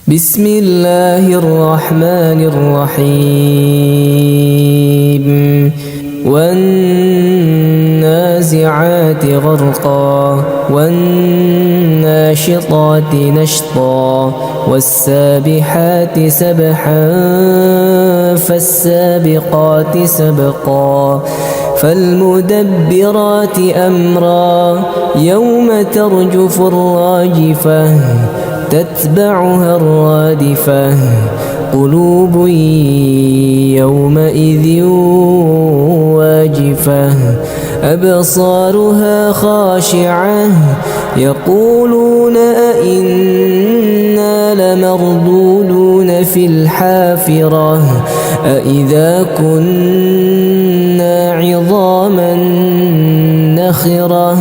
بسم الله الرحمن الرحيم والنازعات غرقا والناشطات نشطا والسابحات سبحا فالسابقات سبقا فالمدبرات أمرا يوم ترجف الراجفة تتبعها الرادفة قلوب يومئذ واجفة أبصارها خاشعة يقولون أئنا لمردودون في الحافرة أئذا كنا عظاما نخرة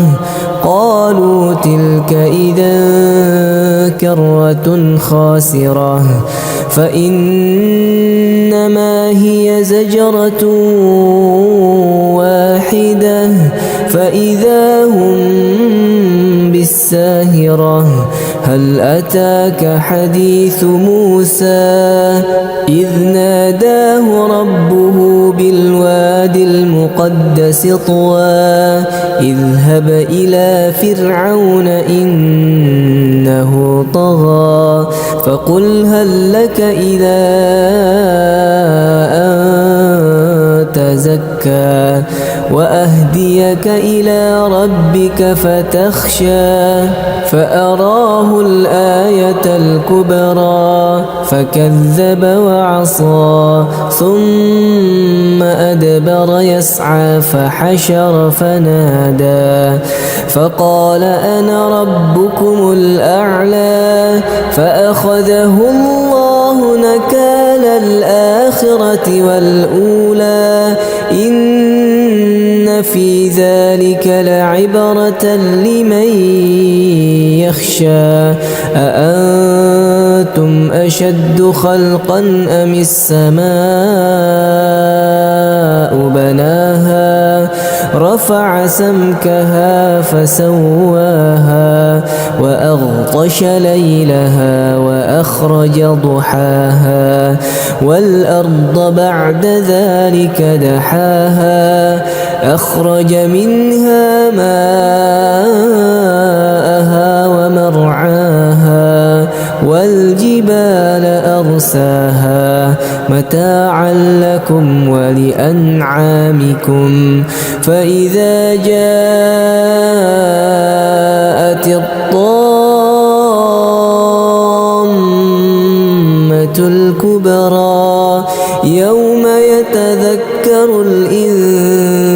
قالوا تلك إذا كرة خاسرة فإنما هي زجرة واحدة فإذا هم بالساهرة هل أتاك حديث موسى إذ ناداه ربه بالوادي المقدس طوى اذهب إلى فرعون إنه طغى فقل هل لك إلى أن تزكى وأهديك إلى ربك فتخشى فأراه الآية الكبرى فكذب وعصى ثم أدبر يسعى فحشر فنادى فقال أنا ربكم الأعلى فأخذه الله نكال الآخرة والأولى إن في ذلك لعبرة لمن يخشى أأنتم أشد خلقا أم السماء بناها رفع سمكها فسواها وأغطش ليلها وأخرج ضحاها والأرض بعد ذلك دحاها أخرج منها ماءها ومرعاها والجبال أرساها متاعا لكم ولأنعامكم فإذا جاءت الطامة الكبرى يوم يتذكر الإنسان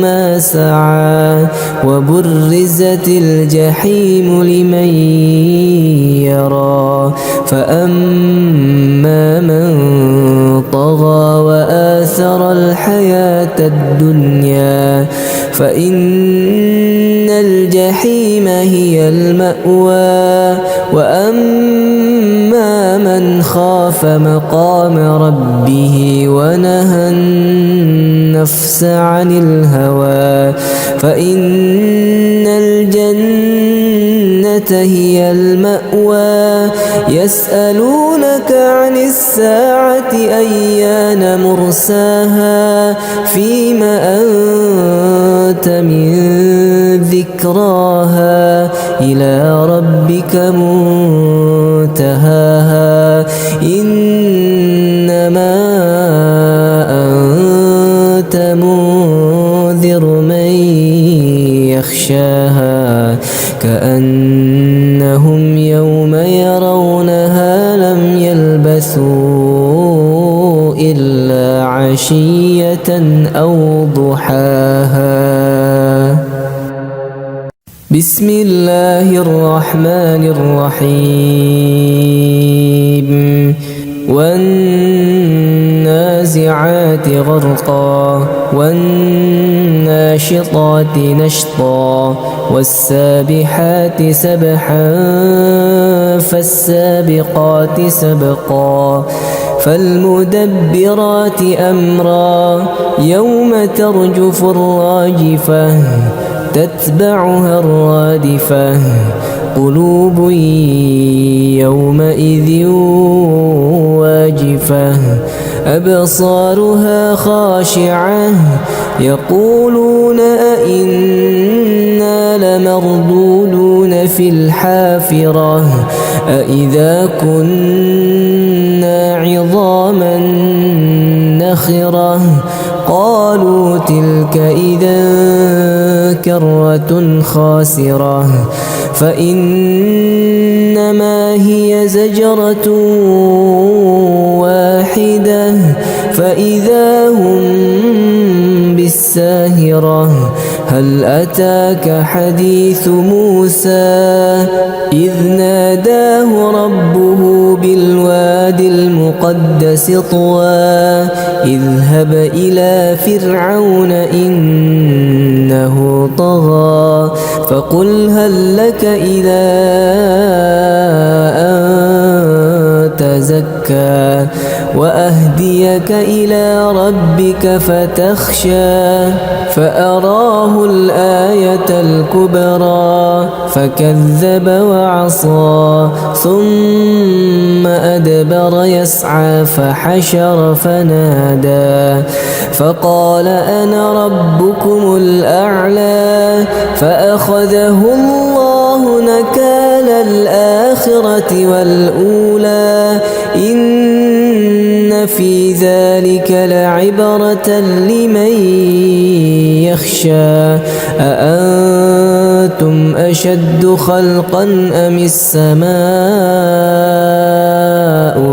ما سعى وبرزت الجحيم لمن يرى فأما من طغى وآثر الحياة الدنيا فإن الجحيم هي المأوى وأما من خاف مقام ربه ونهى النفس عن الهوى فإن الجنة هي المأوى يسألونك عن الساعة أيان مرساها فيم أنت من ذكراها إلى ربك منتهاها إنما أنت منذر من يخشاها كأنهم يوم يرونها لم يلبثوا إلا عشية أو ضحاها بسم الله الرحمن الرحيم والنازعات غرقا والناشطات نشطا والسابحات سبحا فالسابقات سبقا فالمدبرات أمرا يوم ترجف الراجفة تتبعها الرادفة قلوب يومئذ واجفة أبصارها خاشعة يقولون أئنا لمردودون في الحافرة أئذا كنا عظاما نخرة قالوا تلك إذا كرة خاسرة فإنما هي زجرة واحدة فإذا هم بالساهرة هل أتاك حديث موسى إذ ناداه ربه بالواد المقدس طوى اذهب إلى فرعون إنه طغى فقل هل لك إلى أن تزكى وأهديك إلى ربك فتخشى فأراه الآية الكبرى فكذب وعصى ثم أدبر يسعى فحشر فنادى فقال أنا ربكم الأعلى فأخذه الله نكال الآخرة والأولى إن في ذلك لعبرة لمن يخشى أأنتم أشد خلقا أم السماء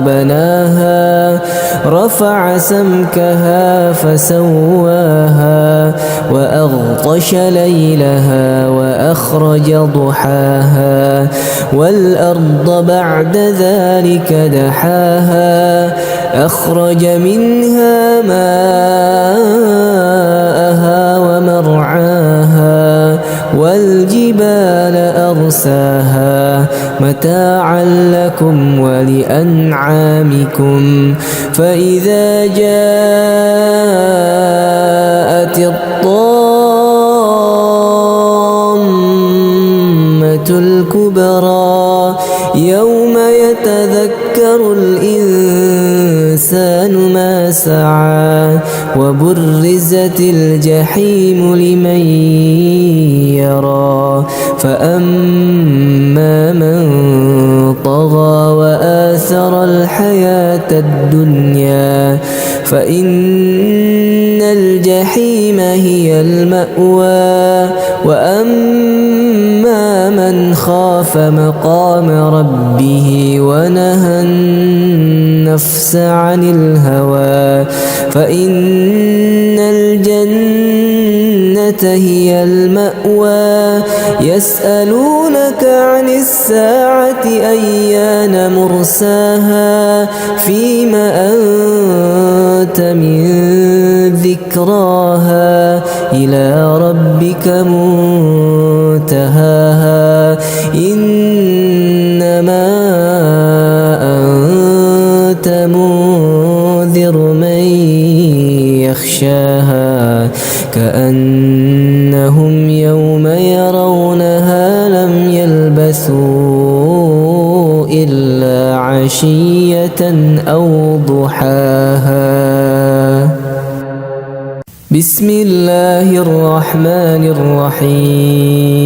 بناها رفع سمكها فسواها وأغطش ليلها وأخرج ضحاها والأرض بعد ذلك دحاها أخرج منها ماءها ومرعاها والجبال أرساها متاعا لكم ولأنعامكم فإذا جاءت الطامة الكبرى يوم يتذكر الإنسان ما سعى وبرزت الجحيم لمن يرى فأما من طغى وآثر الحياة الدنيا فإن الجحيم هي المأوى وأما من خاف مقام ربه ونهى النفس عن الهوى فإن الجنة هي المأوى يسألونك عن الساعة أيان مرساها فيم أنت من ذكراها إلى ربك منتهاها إنما أنت منذر من يخشاها كأنهم يوم يرونها لم يلبثوا إلا عشية أو ضحاها بسم الله الرحمن الرحيم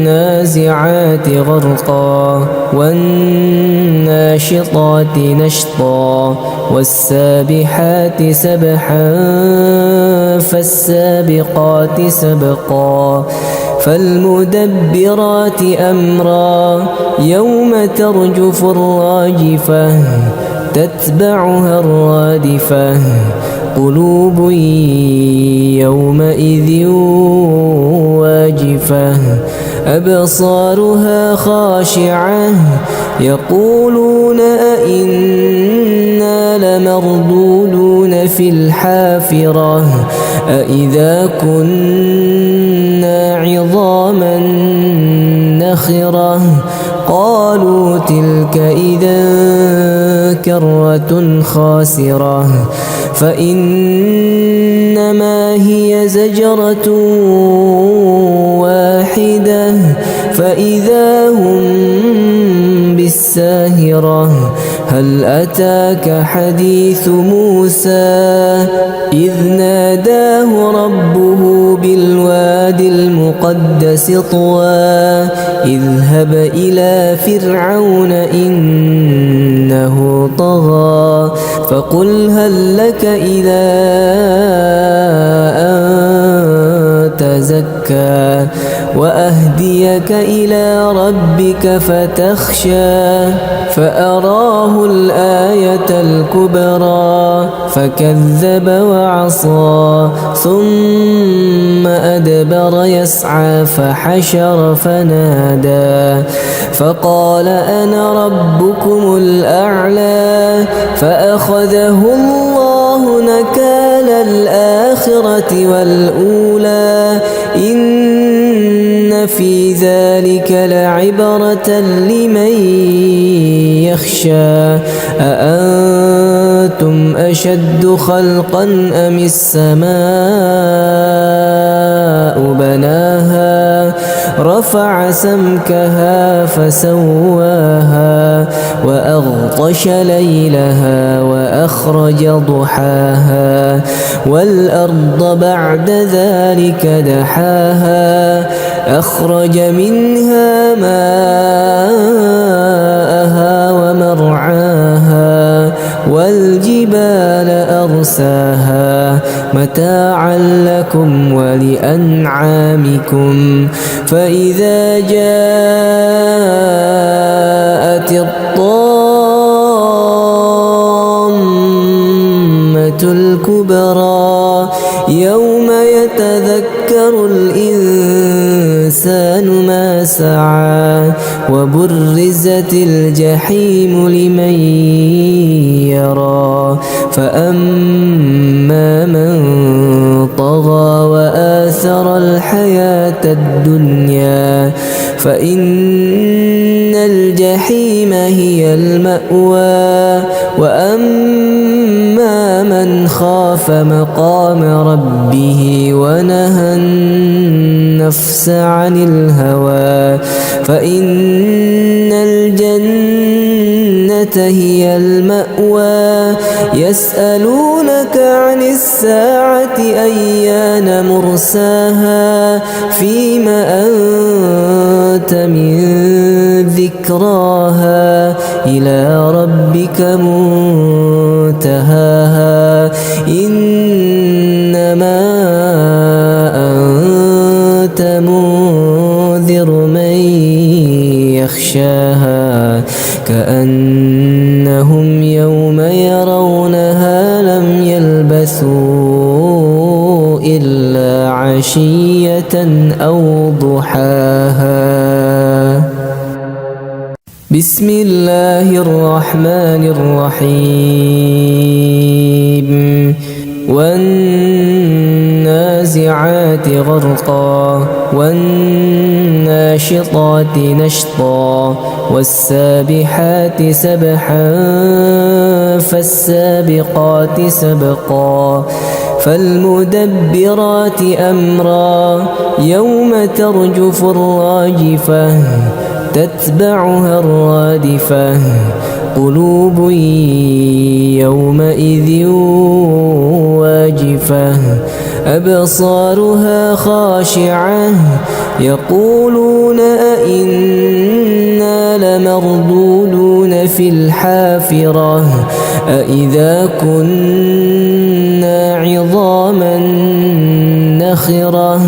والنازعات غرقا والناشطات نشطا والسابحات سبحا فالسابقات سبقا فالمدبرات أمرا يوم ترجف الراجفة تتبعها الرادفة قلوب يومئذ واجفة أبصارها خاشعة يقولون أئنا لمردودون في الحافرة أئذا كنا عظاما نخرة قالوا تلك إذا كرة خاسرة فإنما هي زجرة واحدة فإذا هم بالساهرة هل أتاك حديث موسى إذ ناداه ربه بالواد المقدس طوى اذهب إلى فرعون إنه طغى فقل هل لك إلى أن تزكى وأهديك إلى ربك فتخشى فأراه الآية الكبرى فكذب وعصى ثم أدبر يسعى فحشر فنادى فقال أنا ربكم الأعلى فأخذه الله نكال الآخرة والأولى إن في ذلك لعبرة لمن يخشى أأنتم أشد خلقا أم السماء بناها رفع سمكها فسواها وأغطش ليلها وأخرج ضحاها والأرض بعد ذلك دحاها أخرج منها ماءها ومرعاها والجبال أرساها متاعا لكم ولأنعامكم فإذا جاءت الطامة الكبرى يوم يتذكر الإنسان ما سعى وبرزت الجحيم لمن يرى فأما من طغى وآثر الحياة الدنيا فإن الجحيم هي المأوى وأما من خاف مقام ربه ونهى النفس عن الهوى فإن الجنة هي المأوى يسألونك عن الساعة أيان مرساها فيم أنت من ذكراها إلى ربك منتهاها إنما أنت منذر من يخشاها كأنهم يوم يرونها لم يلبثوا إلا عشية أو ضحاها بسم الله الرحمن الرحيم والنازعات غرقا والناشطات نشطا والسابحات سبحا فالسابقات سبقا فالمدبرات أمرا يوم ترجف الراجفة تتبعها الرادفة قلوب يومئذ واجفة أبصارها خاشعة يقولون أئنا لمردودون في الحافرة أئذا كنا عظاما نخرة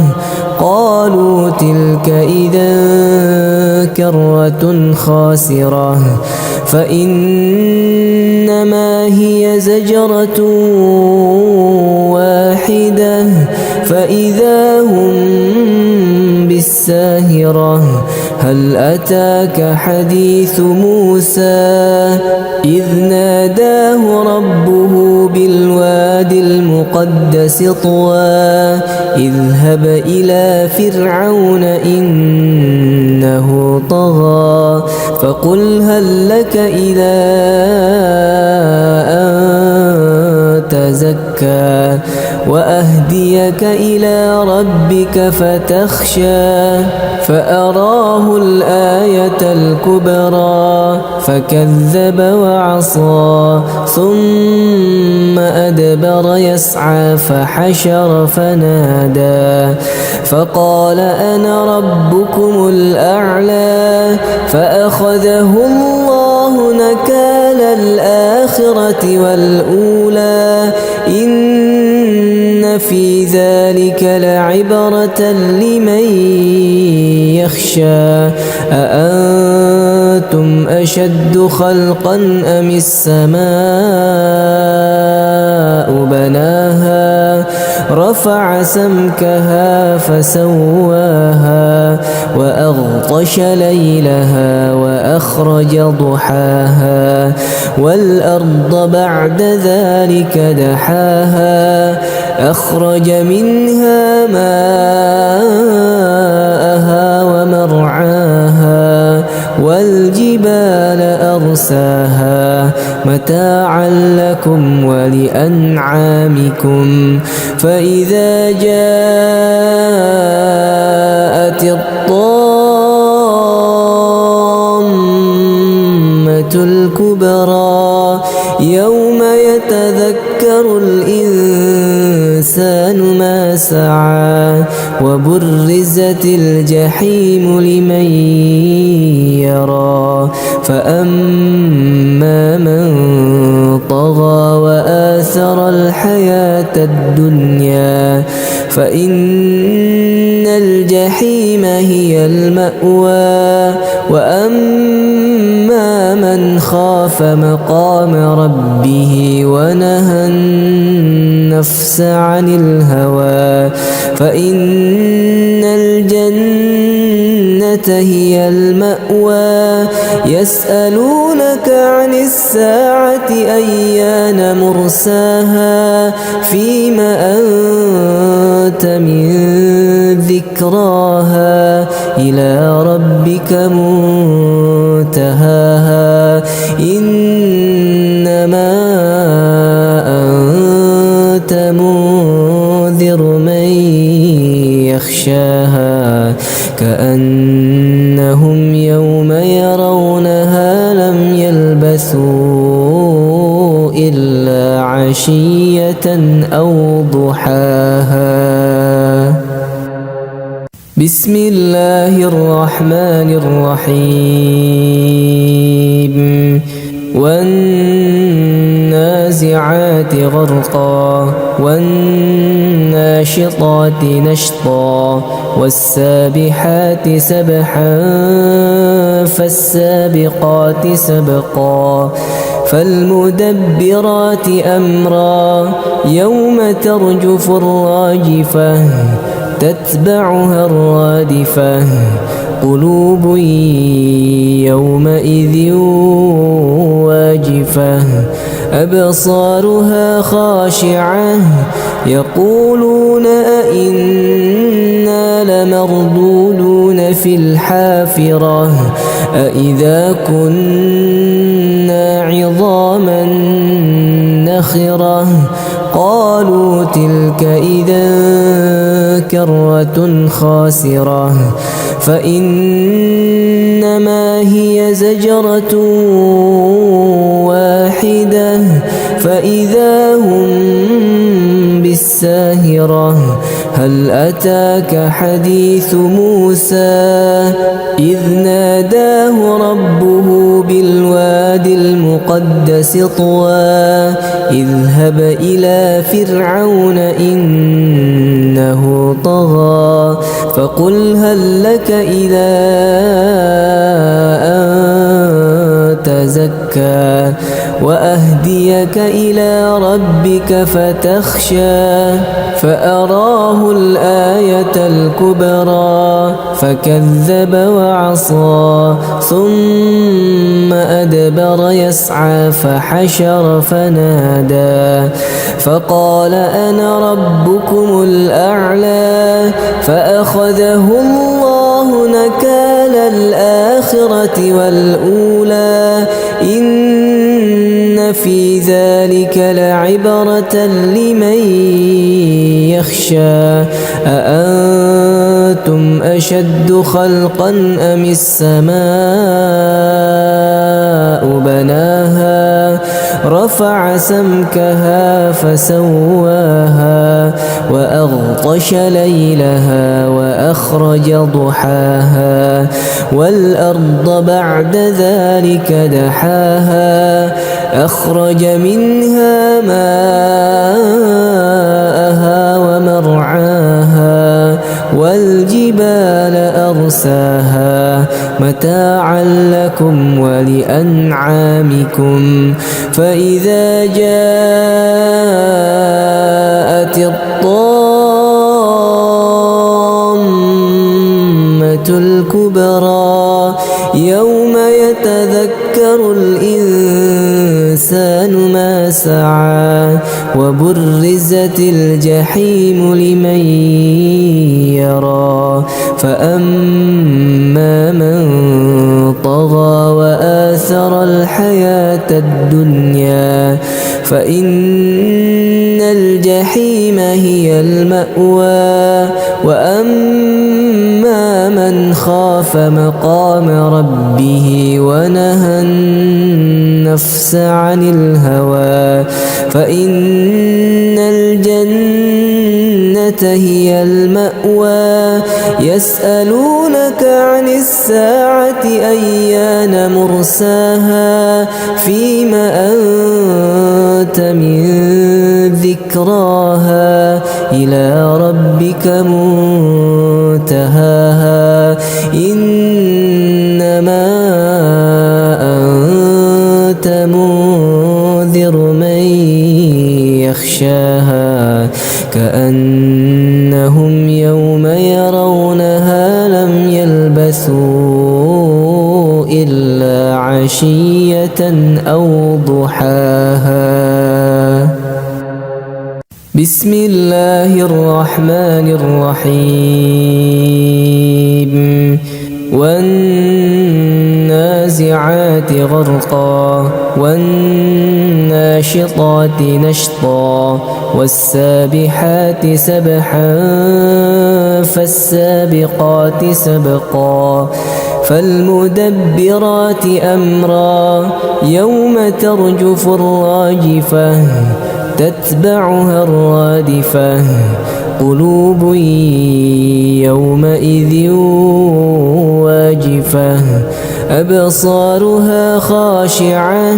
قالوا تلك إذا كرة خاسرة فإنما هي زجرة واحدة فإذا هم بالساهرة هل أتاك حديث موسى إذ ناداه ربه بالواد المقدس طوى اذهب إلى فرعون إنه طغى فقل هل لك إلى أن تزكى وأهديك إلى ربك فتخشى فأراه الآية الكبرى فكذب وعصى ثم أدبر يسعى فحشر فنادى فقال أنا ربكم الأعلى فأخذه الله نكال الآخرة والأولى إن في ذلك لعبرة لمن يخشى أأنتم أشد خلقا أم السماء بناها رفع سمكها فسواها وأغطش ليلها وأخرج ضحاها والأرض بعد ذلك دحاها أخرج منها ماءها ومرعاها والجبال أرساها متاعا لكم ولأنعامكم فإذا جاءت الطامة الكبرى يوم يتذكر الإنسان ما سعى وبرزت الجحيم لمن يرى فأما من طغى وآثر الحياة الدنيا فإن الجحيم هي المأوى وأما من خاف مقام ربه ونهى النفس عن الهوى فإن الجنة هي المأوى يسألونك عن الساعة أيان مرساها فيم أنت من ذكراها إلى ربك منتهاها إنما أنت منذر من يخشاها كأنهم يوم يرونها لم يلبثوا إلا عشية أو ضحاها بسم الله الرحمن الرحيم والنازعات غرقا والناشطات نشطا والسابحات سبحا فالسابقات سبقا فالمدبرات أمرا يوم ترجف الراجفة تتبعها الرادفة قلوب يومئذ واجفة أبصارها خاشعة يقولون أئنا لمردودون في الحافرة أئذا كنا عظاما نخرة قالوا تلك إذا كرة خاسرة فإنما هي زجرة واحدة فإذا هم بالساهرة هل أتاك حديث موسى إذ ناداه ربه بالواد المقدس طوى اذهب إلى فرعون إنه طغى فقل هل لك إلى أن تزكى وأهديك إلى ربك فتخشى فأراه الآية الكبرى فكذب وعصى ثم أدبر يسعى فحشر فنادى فقال أنا ربكم الأعلى فأخذه الله نكال الآخرة والأولى إن في ذلك لعبرة لمن يخشى أأنتم أشد خلقا أم السماء بناها رفع سمكها فسواها وأغطش ليلها وأخرج ضحاها والأرض بعد ذلك دحاها أخرج منها ماءها ومرعاها والجبال أرساها متاعا لكم ولأنعامكم فإذا جاءت الطامة الكبرى يوم يتذكر الإنسان ما سعى وبرزت الجحيم لمن يرى فأما من طغى وآثر الحياة الدنيا فإن الجحيم هي المأوى وأما من خاف مقام ربه ونهى النفس عن الهوى فإن الجنة هي المأوى يسألونك عن الساعة أيان مرساها فيم أنت من ذكراها إلى ربك منتهاها إنما أنت منذر من يخشاها كأنهم يوم يرونها لم يلبثوا إلا عشية أو ضحاها. بسم الله الرحمن الرحيم والنازعات غرقا والناشطات نشطا والسابحات سبحا فالسابقات سبقا فالمدبرات أمرا يوم ترجف الراجفة تتبعها الرادفة قلوب يومئذ واجفة أبصارها خاشعة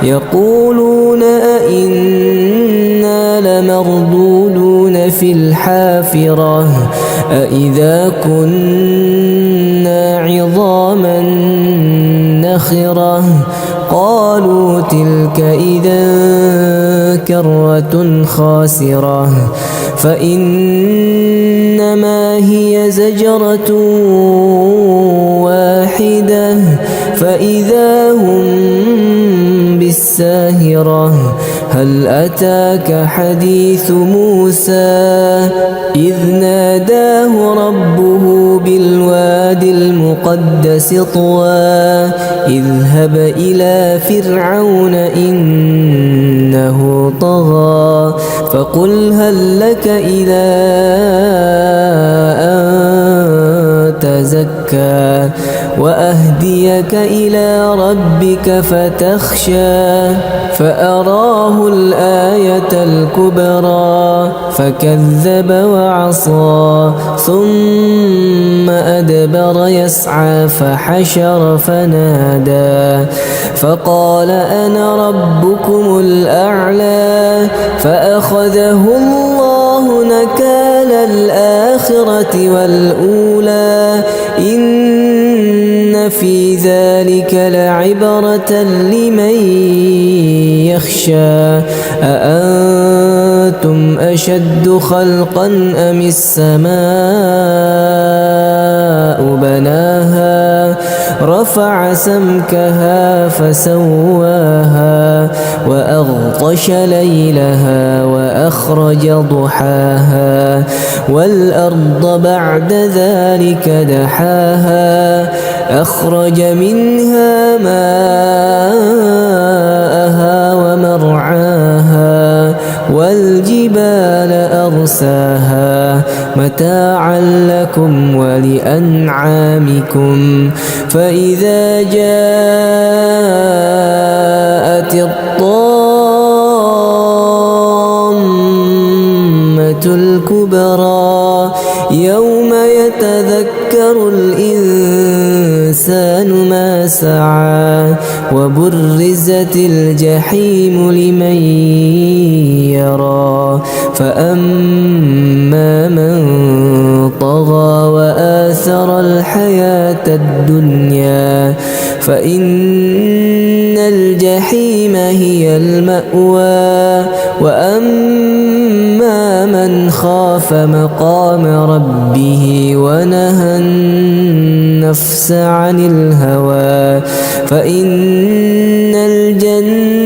يقولون أئنا لمردودون في الحافرة أئذا كنا عظاما نخرة قالوا تلك إذا كرة خاسرة فإنما هي زجرة واحدة فإذا هم بالساهرة هل أتاك حديث موسى إذ ناداه ربه بالوادي المقدس طوى اذهب إلى فرعون إنه طغى فقل هل لك إلى أن تزكى وأهديك إلى ربك فتخشى فأراه الآية الكبرى فكذب وعصى ثم أدبر يسعى فحشر فنادى فقال أنا ربكم الأعلى فأخذه الله نكال الآخرة والأولى إن في ذلك لعبرة لمن يخشى أأنتم أشد خلقا أم السماء بناها رفع سمكها فسواها وأغطش ليلها وأخرج ضحاها والأرض بعد ذلك دحاها أخرج منها ماءها ومرعاها والجبال أرساها متاعا لكم ولأنعامكم فإذا جاءت الطامة الكبرى يوم يتذكر الإنسان ما سعى وبرزت الجحيم لمن يرى فأما من طغى وآثر الحياة الدنيا فإن الجحيم هي المأوى وأما من خاف مقام ربه ونهى النفس عن الهوى فإن الجنة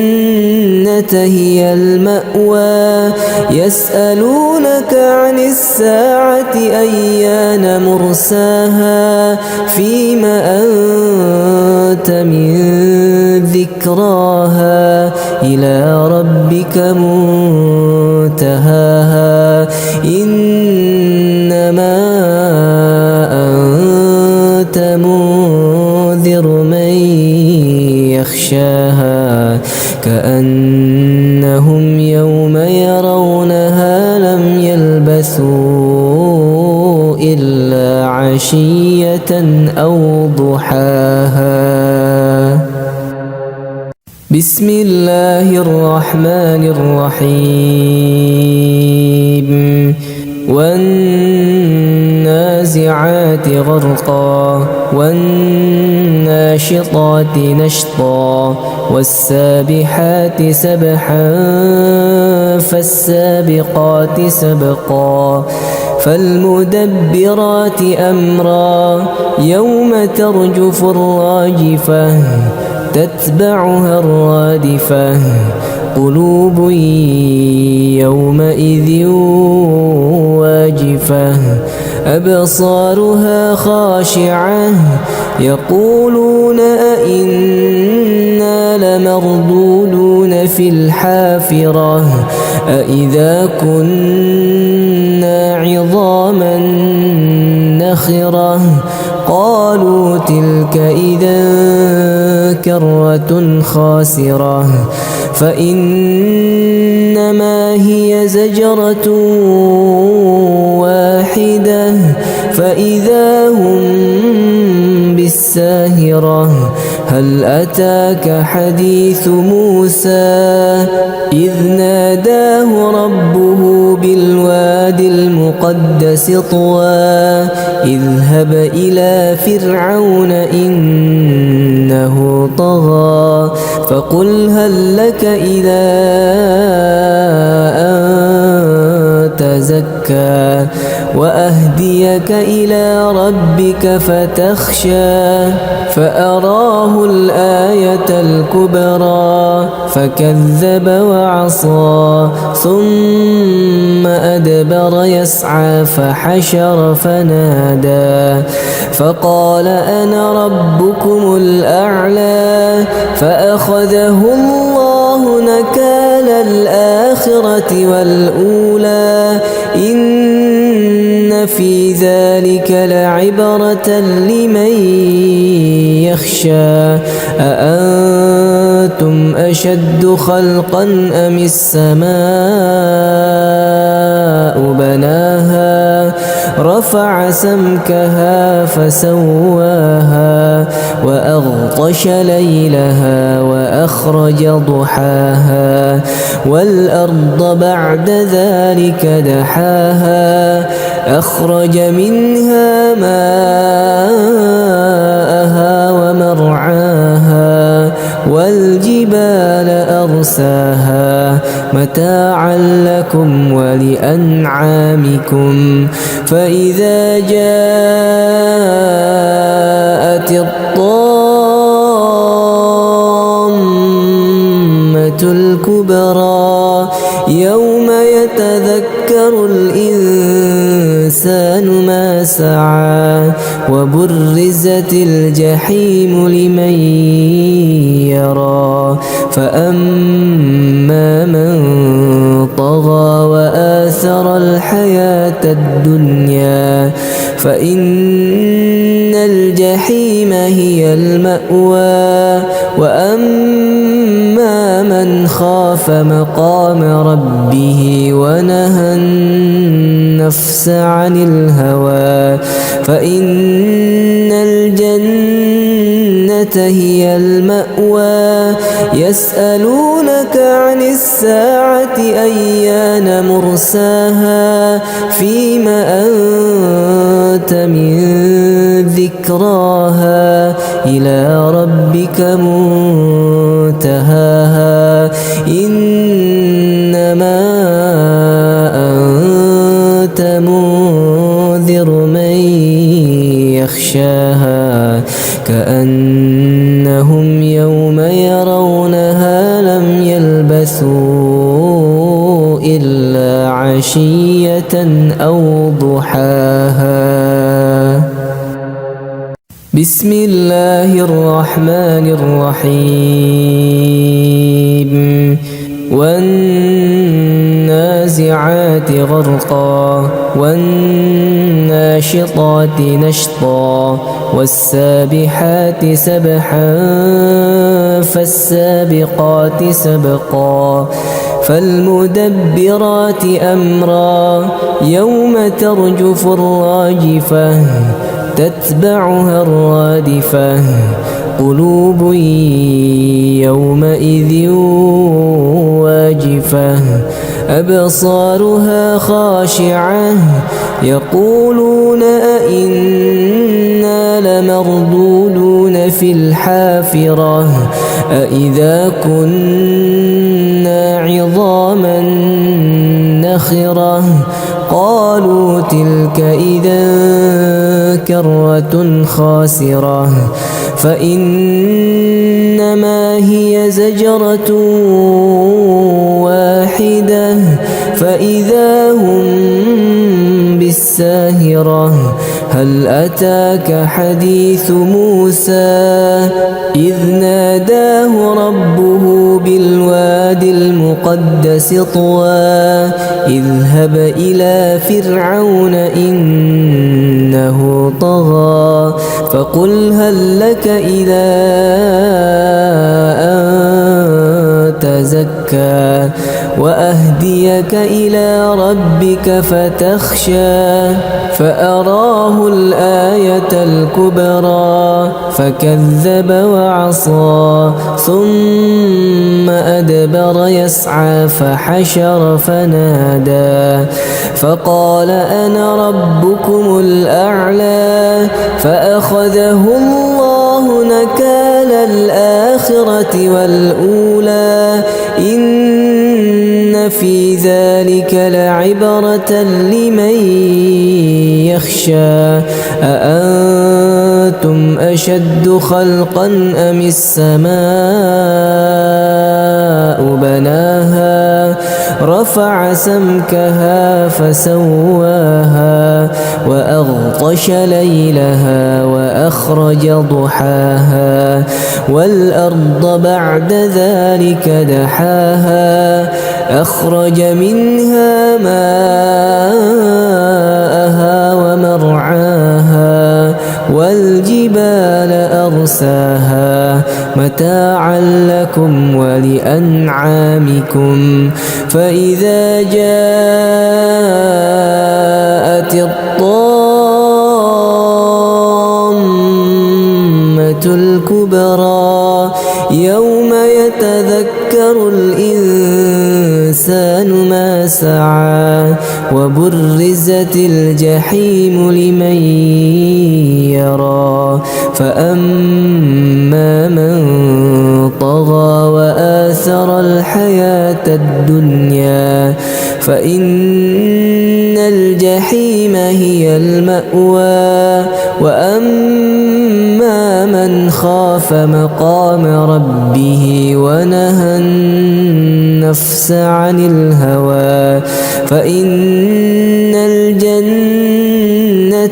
هي المأوى يسألونك عن الساعة أيان مرساها فيم أنت من ذكراها إلى ربك منتهاها إنما أنت منذر من يخشاها كأنهم يوم يرونها لم يلبثوا إلا عشية أو ضحاها. بسم الله الرحمن الرحيم والنازعات غرقا والناشطات نشطا والسابحات سبحا فالسابقات سبقا فالمدبرات أمرا يوم ترجف الراجفة تتبعها الرادفة قلوب يومئذ واجفة أبصارها خاشعة يقولون أئنا لمردودون في الحافرة أئذا كنا عظاما نخرة قالوا تلك إذا كرة خاسرة فإنما هي زجرة واحدة فإذا هم بالساهرة هل أتاك حديث موسى إذ ناداه ربه بالوادي المقدس طوى اذهب إلى فرعون إنه طغى فقل هل لك إلى أن تزكى وأهديك إلى ربك فتخشى فأراه الآية الكبرى فكذب وعصى ثم أدبر يسعى فحشر فنادى فقال أنا ربكم الأعلى فأخذه الله نكال الآخرة والأولى إن في ذلك لعبرة لمن يخشى أأنتم أشد خلقا أم السماء بناها رفع سمكها فسواها وأغطش ليلها وأخرج ضحاها والأرض بعد ذلك دحاها أخرج منها ماءها ومرعاها والجبال أرساها متاعا لكم ولأنعامكم فإذا جاءت الطامة الكبرى يوم يتذكر الإنسان ما سعى وبرزت الجحيم لمن يرى فأما من طغى وآثر الحياة الدنيا فإن الجحيم هي المأوى وأما من خاف مقام ربه ونهى النفس عن الهوى فإن الجنة هي المأوى يسألونك عن الساعة أيان مرساها فيم أنت من ذكراها إلى ربك منتهاها إنما أنت منذر من يخشاها كأنهم يوم يرونها لم يلبثوا إلا عشية أو ضحاها. بسم الله الرحمن الرحيم والنازعات غرقا والناشطات نشطا والسابحات سبحا فالسابقات سبقا فالمدبرات أمرا يوم ترجف الراجفة تتبعها الرادفة قلوب يومئذ واجفة أبصارها خاشعة يقولون أئنا لمردودون في الحافرة أئذا كنا عظاما نخرة قالوا تلك إذا كرة خاسرة فإنما هي زجرة واحدة فإذا هم بالساهرة هل أتاك حديث موسى إذ ناداه ربه بالواد المقدس طوى اذهب إلى فرعون إنه طغى فقل هل لك إلى أن تزكى وأهديك إلى ربك فتخشى فأراه الآية الكبرى فكذب وعصى ثم أدبر يسعى فحشر فنادى فقال أنا ربكم الأعلى فأخذه الله نكال الآخرة والأولى إن في ذلك لعبرة لمن يخشى أأنتم أشد خلقا أم السماء بناها رفع سمكها فسواها وأغطش ليلها وأخرج ضحاها والأرض بعد ذلك دحاها أخرج منها ماءها ومرعاها والجبال أرساها متاعا لكم ولأنعامكم فإذا جاءت الطامة الكبرى يوم يتذكر الإنسان ما سعى وبرزت الجحيم لمن يرى فأما من طغى وآثر الحياة الدنيا فإن الجحيم هي المأوى وأما من خاف مقام ربه ونهى النفس عن الهوى فإن الجنة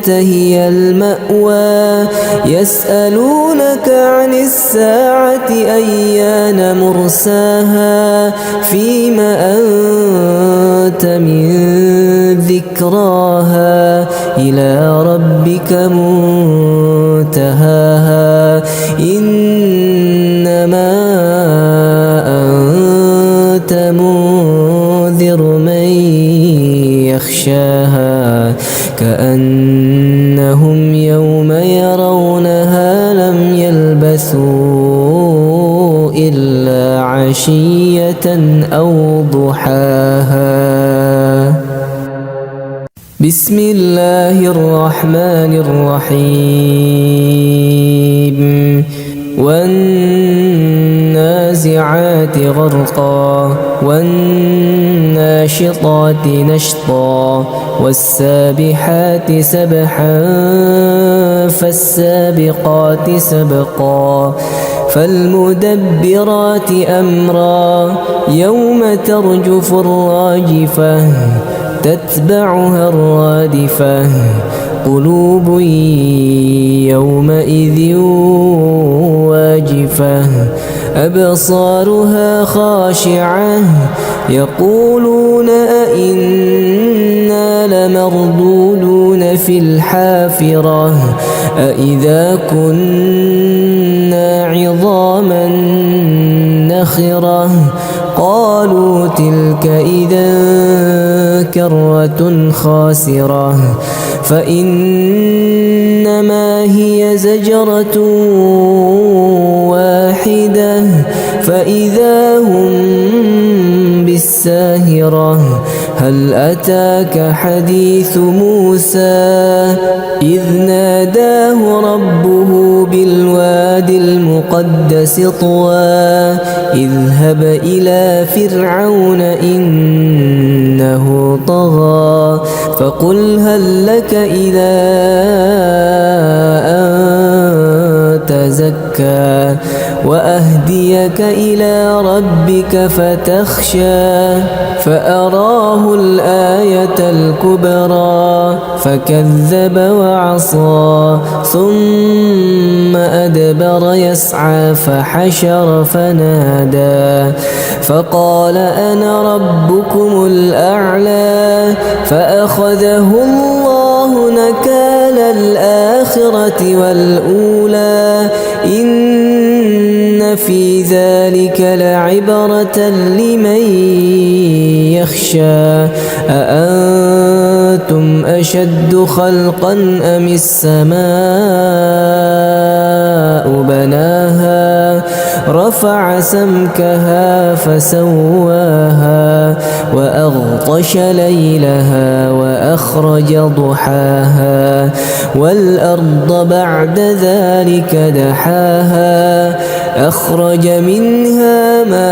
هي المأوى يسألونك عن الساعة أيان مرساها فيم أنت من ذكراها إلى ربك منتهاها إنما أنت منذر من يخشاها كأنهم يوم يرونها لم يلبثوا إلا عشية أو ضحاها. بسم الله الرحمن الرحيم والنازعات غرقا والناشطات نشطا والسابحات سبحا فالسابقات سبقا فالمدبرات أمرا يوم ترجف الراجفة تتبعها الرادفة قلوب يومئذ واجفة أبصارها خاشعة يقولون أئنا لمردودون في الحافرة أئذا كنا عظاما نخرة قالوا تلك إذا كرة خاسرة فإنما هي زجرة واحدة فإذا هم بالساهرة هل أتاك حديث موسى إذ ناداه ربه بالوادي المقدس طوى اذهب إلى فرعون إنه طغى فقل هل لك إلى أن تزكى وأهديك إلى ربك فتخشى فأراه الآية الكبرى فكذب وعصى ثم أدبر يسعى فحشر فنادى فقال أنا ربكم الأعلى فأخذه الله نكال الآخرة والأولى إن في ذلك لعبرة لمن يخشى أأنتم أشد خلقا أم السماء بناها رفع سمكها فسواها وأغطش ليلها وأخرج ضحاها والأرض بعد ذلك دحاها أخرج منها ماءها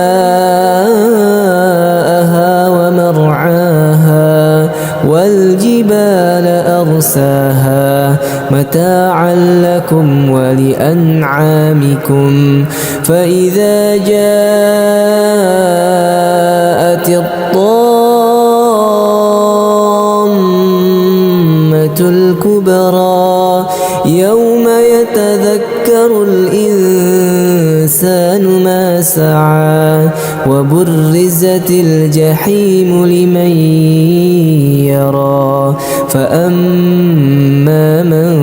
ومرعاها والجبال أرساها متاعا لكم ولأنعامكم فإذا جاءت الطامة الكبرى يوم يتذكر الإنسان ما سعى وبرزت الجحيم لمن يرى فأما من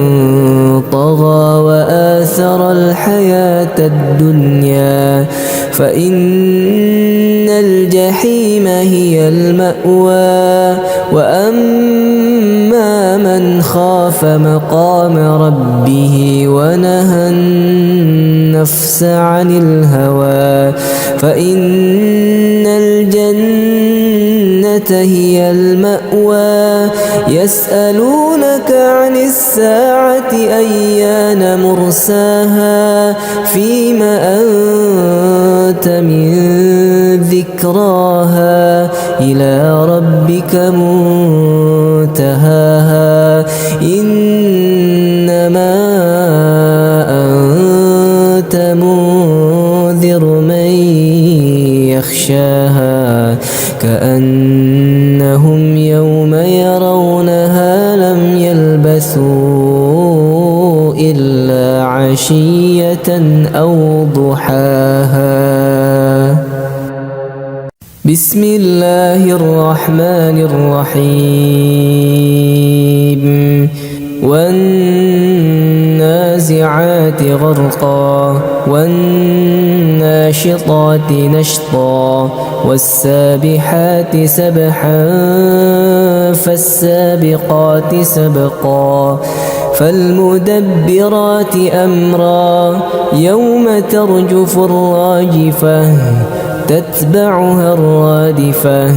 طغى وآثر الحياة الدنيا فإن الجحيم هي المأوى وأما من خاف مقام ربه ونهى النفس عن الهوى فإن الجنة هي المأوى يسألونك عن الساعة أيان مرساها فيم أنت من ذكراها إلى ربك منتهاها إنما أنت منذر من يخشاها كأنهم يوم يرونها لم يلبثوا إلا عشية أو ضحاها. بسم الله الرحمن الرحيم والنازعات غرقا والناشطات نشطا والسابحات سبحا فالسابقات سبقا فالمدبرات أمرا يوم ترجف الراجفة تتبعها الرادفة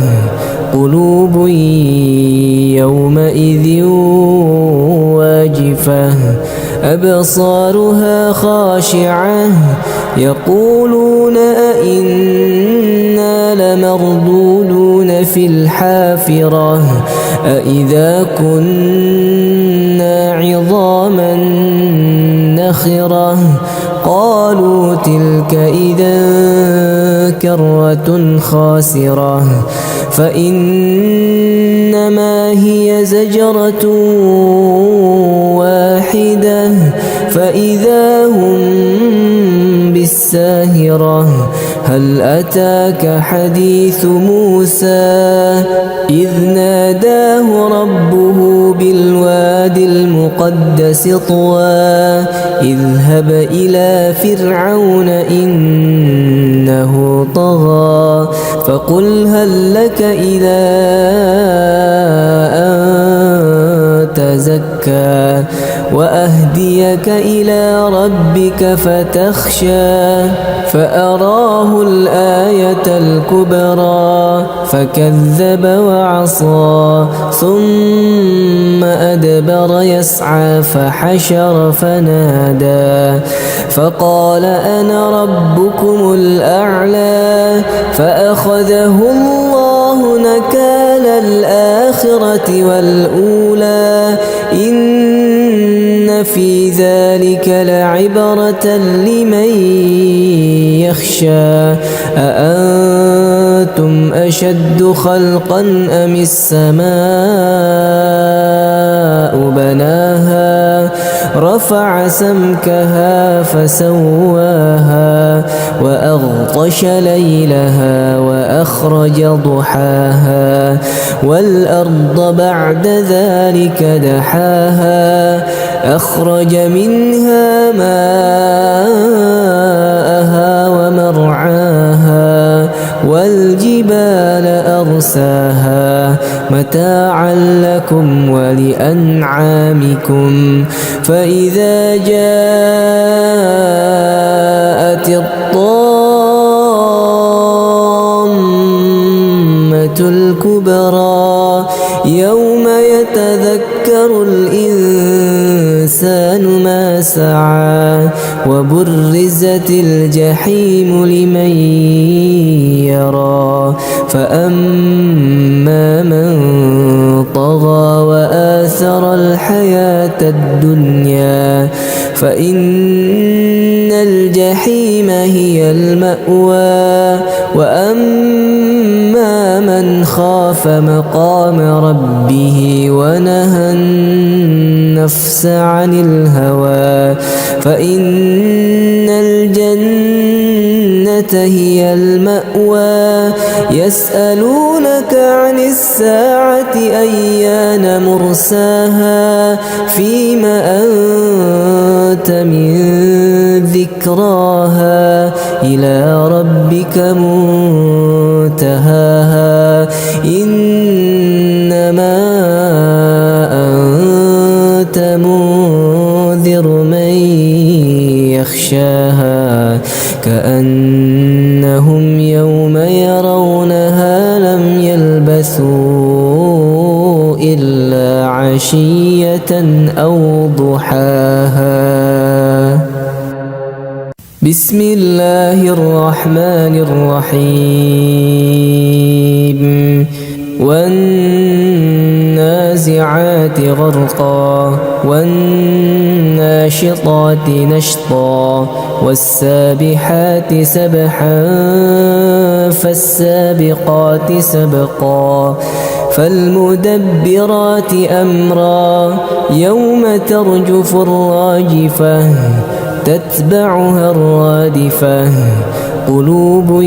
قلوب يومئذ واجفة أبصارها خاشعة يقولون أئنا لمردودون في الحافرة أئذا كنا عظاما نخرة قالوا تلك إذا كرة خاسرة فإنما هي زجرة واحدة فإذا هم بالساهرة هل أتاك حديث موسى إذ ناداه ربه بالواد المقدس طوى اذهب إلى فرعون إنه طغى فقل هل لك إلى أن تزكى وأهديك إلى ربك فتخشى فأراه الآية الكبرى فكذب وعصى ثم أدبر يسعى فحشر فنادى فقال أنا ربكم الأعلى فأخذه الله نكال الآخرة والأولى إن في ذلك لعبرة لمن يخشى أأنتم أشد خلقا أم السماء بناها رفع سمكها فسواها وأغطش ليلها وأخرج ضحاها والأرض بعد ذلك دحاها أخرج منها ماءها ومرعاها والجبال أرساها متاعا لكم ولأنعامكم فإذا جاءت الطامة الكبرى يوم يتذكر الإنسان ما سعى وبرزت الجحيم لمن يرى فأما من طغى وآثر الحياة الدنيا فإن الجحيم هي المأوى وأما من خاف مقام ربه ونهى النفس عن الهوى فإن الجنة هي المأوى يسألونك عن الساعة أيان مرساها فيم أنت من ذكراها إلى ربك منتهاها إنما أنت منذر من يخشاها كأنهم يوم يرونها لم يلبثوا إلا عشية أو ضحاها. بسم الله الرحمن الرحيم والنازعات غرقا والناشطات نشطا والسابحات سبحا فالسابقات سبقا فالمدبرات أمرا يوم ترجف الراجفة تتبعها الرادفة قلوب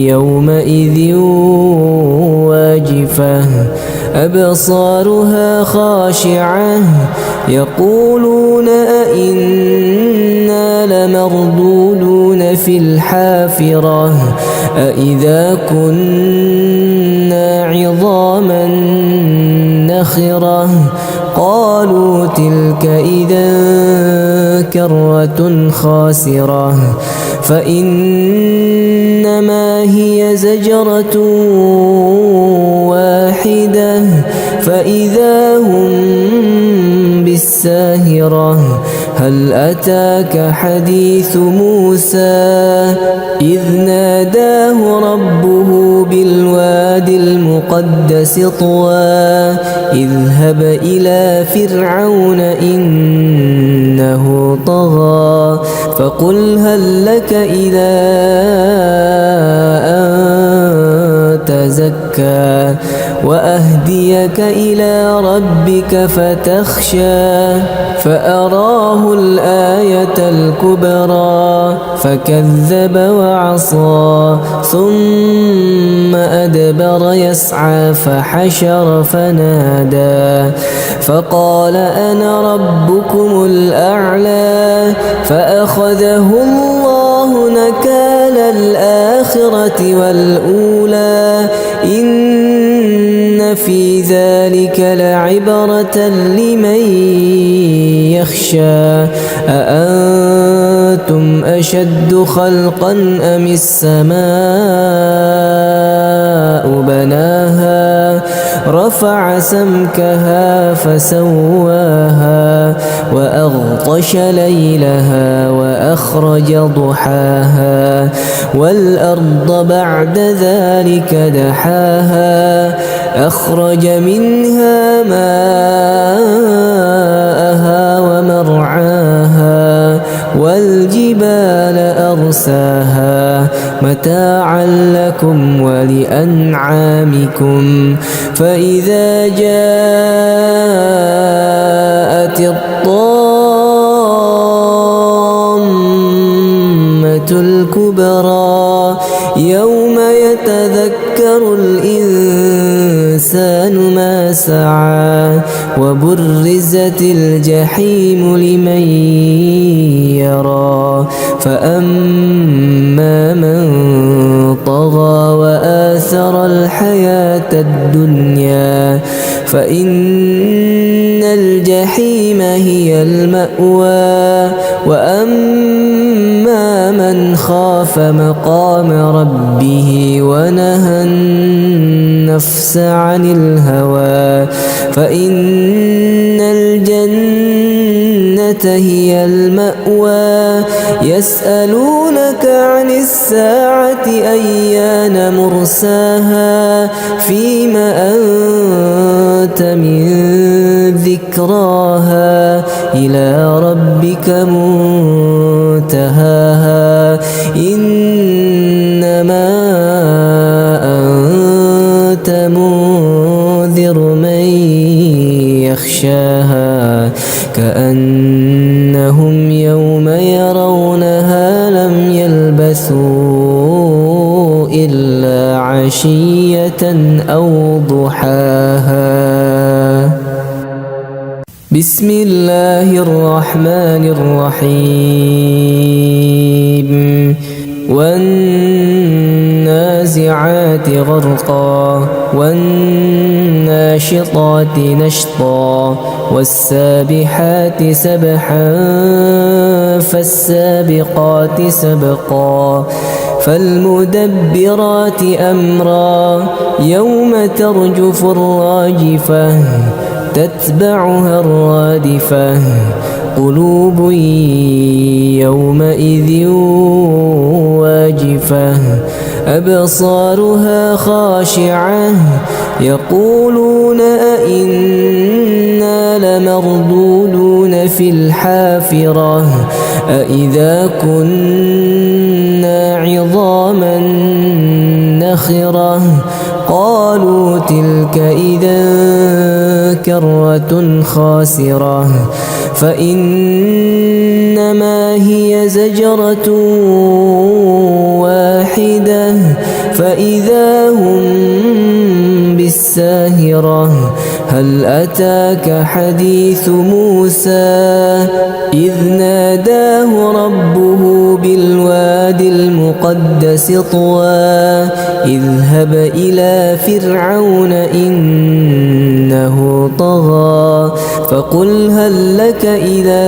يومئذ واجفة أبصارها خاشعة يقولون أئنا لمردودون في الحافرة أئذا كنا عظاما نخرة قالوا تلك إذا كرة خاسرة فإنما هي زجرة واحدة فإذا هم بالساهرة هل أتاك حديث موسى إذ ناداه ربه بالواد المقدس طوى اذهب إلى فرعون إنه طغى فقل هل لك إلى أن تزكى وأهديك إلى ربك فتخشى فأراه الآية الكبرى فكذب وعصى ثم أدبر يسعى فحشر فنادى فقال أنا ربكم الأعلى فأخذه الله نكال الآخرة والأولى إن في ذلك لعبرة لمن يخشى أأنتم أشد خلقا أم السماء بناها رفع سمكها فسواها وأغطش ليلها وأخرج ضحاها والأرض بعد ذلك دحاها أخرج منها ماءها ومرعاها والجبال أرساها متاعا لكم ولأنعامكم فإذا جاءت الطامة الكبرى يوم يتذكر الإنسان ما سعى وبرزت الجحيم لمن يرى فأما من طغى وآثر الحياة الدنيا فإن الجحيم هي المأوى وأما من خاف مقام ربه ونهى النفس عن الهوى فإن الجنة هي المأوى يسألونك عن الساعة أيان مرساها فيم أنت من ذكراها إلى ربك منتهاها إنما أنت منذر من يخشاها كأنهم يوم يرونها لم يلبثوا إلا عشية أو ضحاها. بسم الله الرحمن الرحيم والنازعات والنازعات غرقا والناشطات نشطا والسابحات سبحا فالسابقات سبقا فالمدبرات أمرا يوم ترجف الراجفة تتبعها الرادفة قلوب يومئذ واجفة أبصارها خاشعة يقولون أئنا لمردودون في الحافرة أئذا كنا عظاما نخرة قالوا تلك إذا كرة خاسرة فإنما هي زجرة واحدة فإذا هم بالساهرة هل أتاك حديث موسى إذ ناداه ربه بالوادي المقدس طوى اذهب إلى فرعون إنه طغى فقل هل لك إلى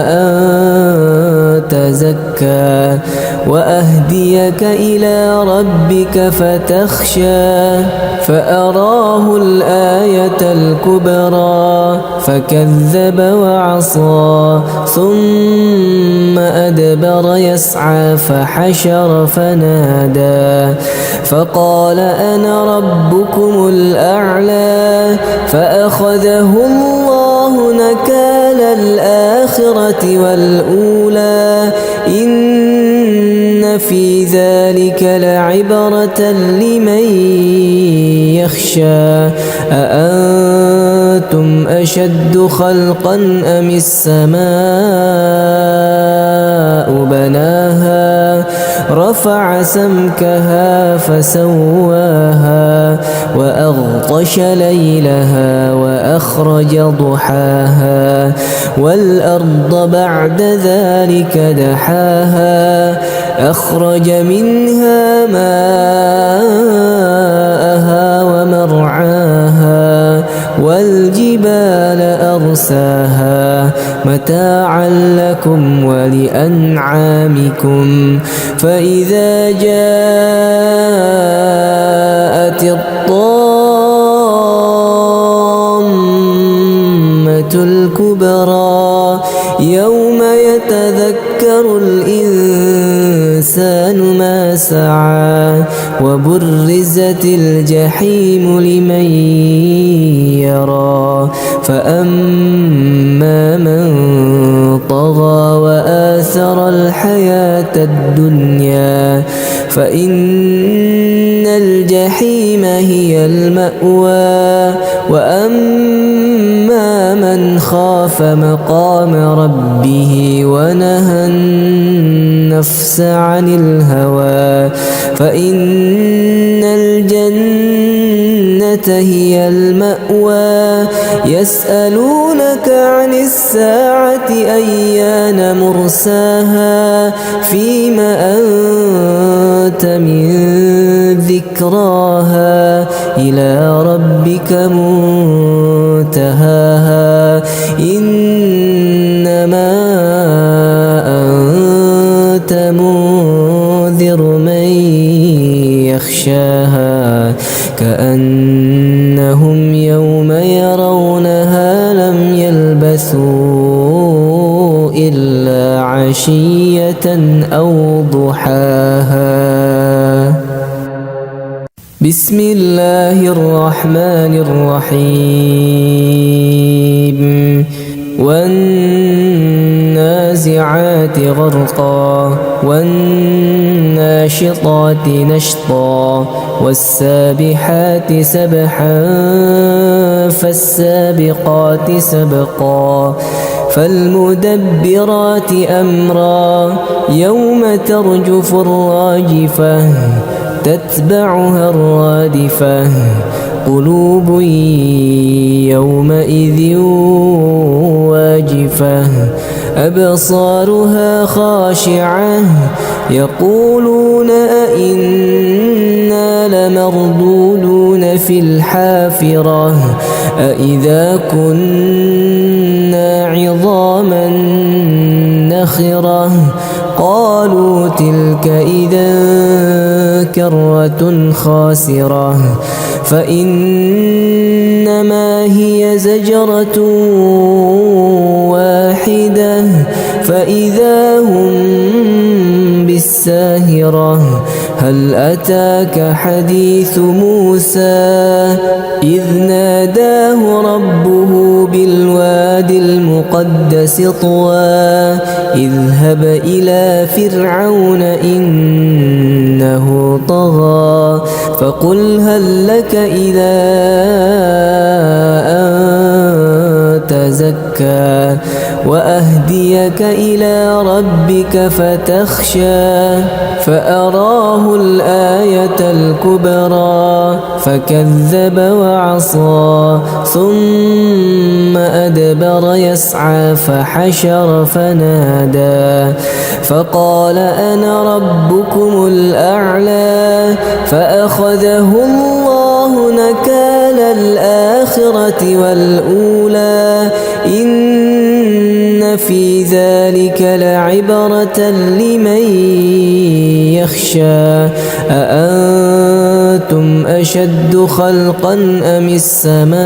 أن تزكى وأهديك إلى ربك فتخشى فأراه الآية الكبرى فكذب وعصى ثم أدبر يسعى فحشر فنادى فقال أنا ربكم الأعلى فأخذه الله نكال الآخرة والأولى إن في ذلك لعبرة لمن يخشى أأنتم أشد خلقا أم السماء بناها رفع سمكها فسواها وأغطش ليلها وأخرج ضحاها والأرض بعد ذلك دحاها أخرج منها ماءها ومرعاها والجبال أرساها متاعا لكم ولأنعامكم فإذا جاءت الطامة الكبرى يوم يتذكر الإنسان ما سعى وبرزت الجحيم لمن يرى فأما من طغى وآثر الحياة الدنيا فإن الجحيم هي المأوى وأما من خاف مقام ربه ونهى النفس عن الهوى فإن الجنة هي المأوى يسألونك عن الساعة أيان مرساها فيم أنت من ذكراها إلى ربك منتهاها إنما أنت منذر من يخشاها كأنهم يوم يرونها لم يلبثوا إلا عشية أو ضحاها بسم الله الرحمن الرحيم والنازعات غرقا والناشطات نشطا والسابحات سبحا فالسابقات سبقا فالمدبرات أمرا يوم ترجف الراجفة تتبعها الرادفة قلوب يومئذ واجفة أبصارها خاشعة يقولون أئنا لمردودون في الحافرة أئذا كنا عظاما نخرة قالوا تلك إذا كرة خاسرة فإنما هي زجرة واحدة فإذا هم بالساهرة هل أتاك حديث موسى إذ ناداه ربه بالواد المقدس طوى اذهب إلى فرعون إنه طغى فقل هل لك إلى أن تزكى وأهديك إلى ربك فتخشى فأراه الآية الكبرى فكذب وعصى ثم أدبر يسعى فحشر فنادى فقال أنا ربكم الأعلى فأخذه الله نكال الآخرة والأولى إن في ذلك لعبرة لمن يخشى أأنتم أشد خلقا أم السماء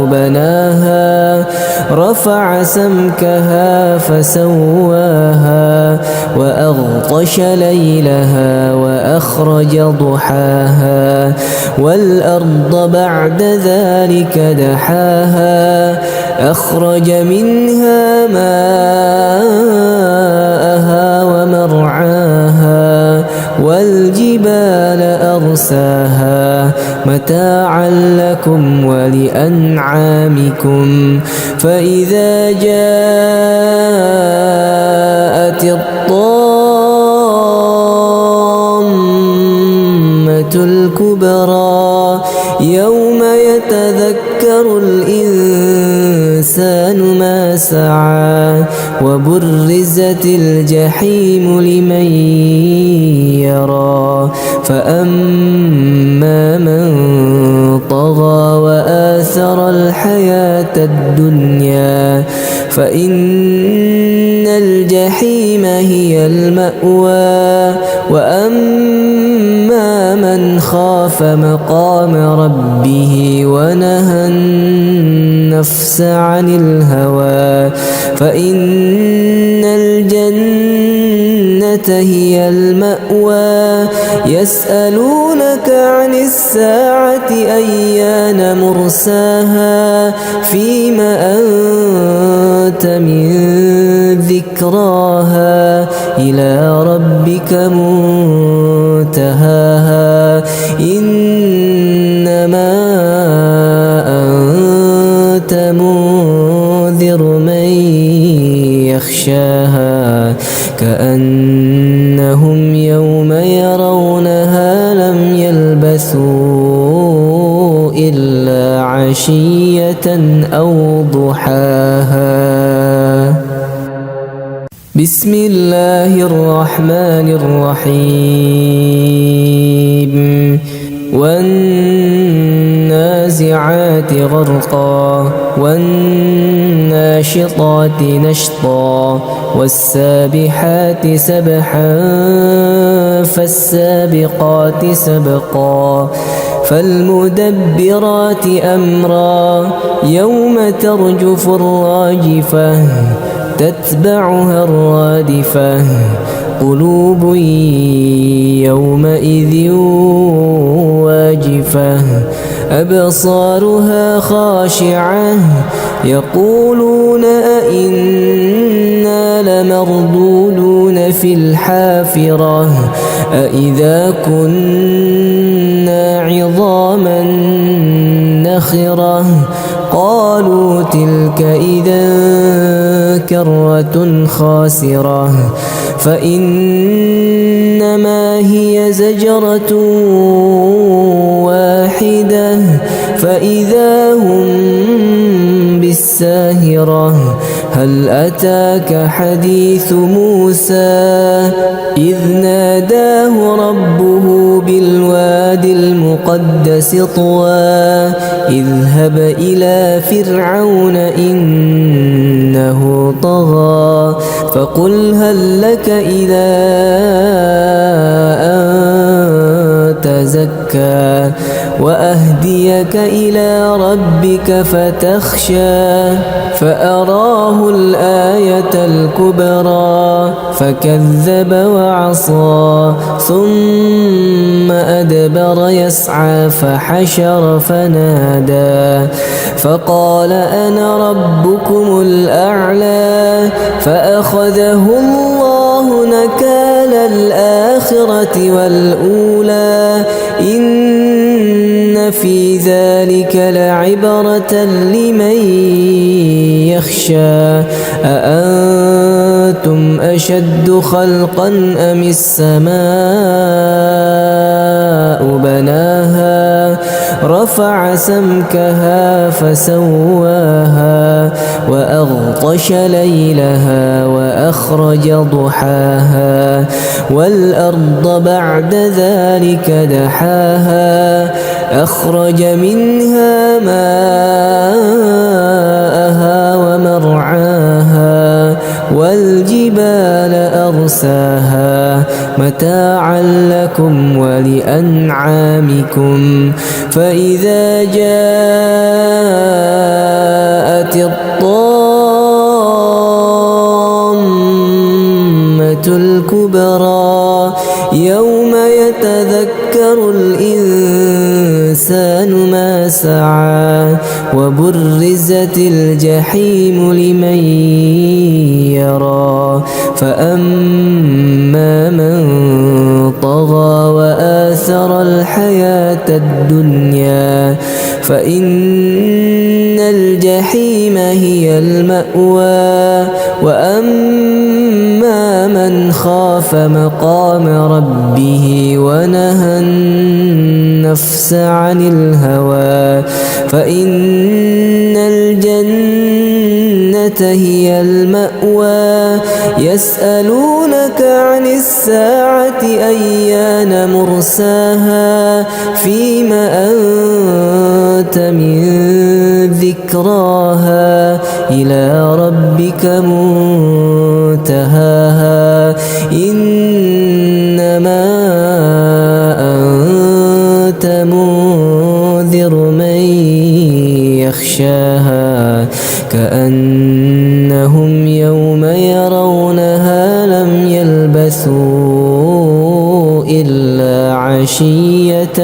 بناها رفع سمكها فسواها وأغطش ليلها وأخرج ضحاها والأرض بعد ذلك دحاها أخرج منها ماءها ومرعاها والجبال أرساها متاعا لكم ولأنعامكم فإذا جاءت الطامة الكبرى يوم يتذكر الإنسان ما سعى وبرزت الجحيم لمن يرى فأما من طغى وآثر الحياة الدنيا فإن الجحيم هي المأوى وأما من خاف مقام ربه ونهى النفس عن الهوى فإن الجنة هي المأوى يسألونك عن الساعة أيان مرساها فيم أنت من ذكراها إلى ربك منتهاها إنما أنت منذر من يخشاها كأنهم يوم يرونها لم يلبثوا إلا عشية أو ضحاها بسم الله الرحمن الرحيم والنازعات غرقا والناشطات نشطا والسابحات سبحا فالسابقات سبقا فالمدبرات أمرا يوم ترجف الراجفة تتبعها الرادفة قلوب يومئذ واجفة أبصارها خاشعة يقولون أئنا لمردودون في الحافرة أئذا كنا عظاما نخرة قالوا تلك إذا كرة خاسرة فإنما هي زجرة واحدة فإذا هم بالساهرة هل أتاك حديث موسى إذ ناداه ربه بالوادي المقدس طوى اذهب إلى فرعون إنه طغى فقل هل لك إلى أن تزكى وأهديك إلى ربك فتخشى فأراه الآية الكبرى فكذب وعصى ثم أدبر يسعى فحشر فنادى فقال أنا ربكم الأعلى فأخذه الله نكال الآخرة والأولى إن في ذلك لعبرة لمن يخشى أأنتم أشد خلقا أم السماء بناها رفع سمكها فسواها وأغطش ليلها وأخرج ضحاها والأرض بعد ذلك دحاها أخرج منها ماءها ومرعاها والجبال أرساها متاعا لكم ولأنعامكم فإذا جاءت الطامة الكبرى يوم يتذكر الإنسان ما سعى وبرزت الجحيم لمن يرى فأما من طغى وآثر الحياة الدنيا فإن الجحيم هي المأوى وأما من خاف مقام ربه ونهى النفس عن الهوى فإن الجنة هي المأوى يسألونك عن الساعة أيان مرساها فيم أنت من ذكراها إلى ربك منتهاها إنما أنت منذر من يخشاها كأنهم يوم يرونها لم يلبثوا إلا عشية